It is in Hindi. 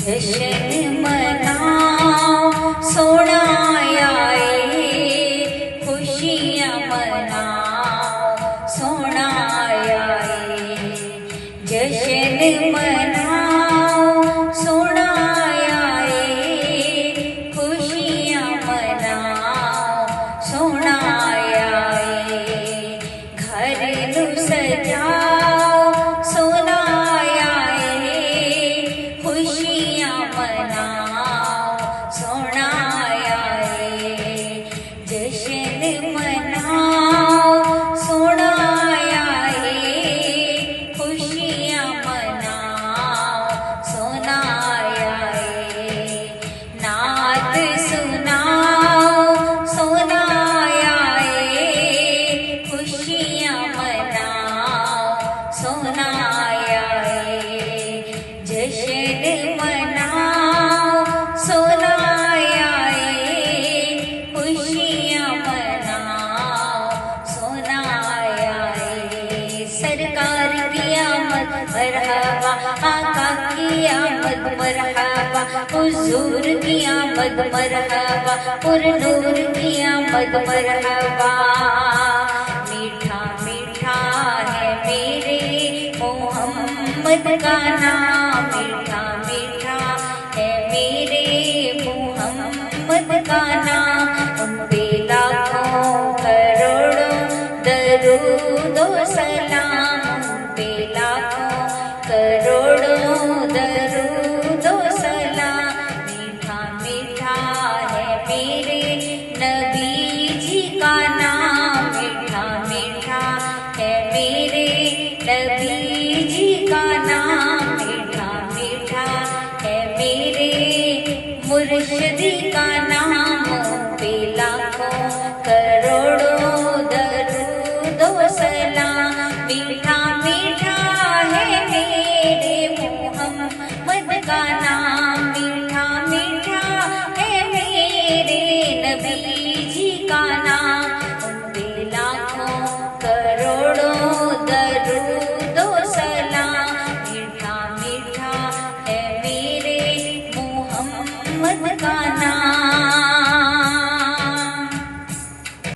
जश्न मनाओ सोना आए, खुशियाँ मनाओ सोना आए। जश्न मनाओ सोना आए, खुशियाँ मनाओ सोना आए। घर नू सजाओ सोना आए, खुशियाँ मनाओ सोना आए। जश्न मनाओ सोना आए, खुशियाँ मनाओ सोना आए। नात सुनाओ सोना आए, खुशियाँ मनाओ सोना आए। जश्न मनाओ सोना आए, खुशियाँ मनाओ सोना आए। सरकार की आमद मरहबा, आका की आमद मरहबा, हुजूर की आमद मरहबा, पुरनूर की आमद मरहबा। मीठा मीठा है मेरे मोहम्मद का नाम, मीठा मीठा है मेरे मोहम्मद का नाम। उन पे लाखों करोड़ों दरूद व सलाम, उन पे लाखों करोड़ों दरूद व सलाम। मीठा मीठा है मेरे नबी जी का नाम, मीठा मीठा है मेरे नबी जी का नाम। मीठा मीठा है मेरे मुर्शिदी का नाम, पे लाखों करोड़ों दरूद व सलाम। मीठा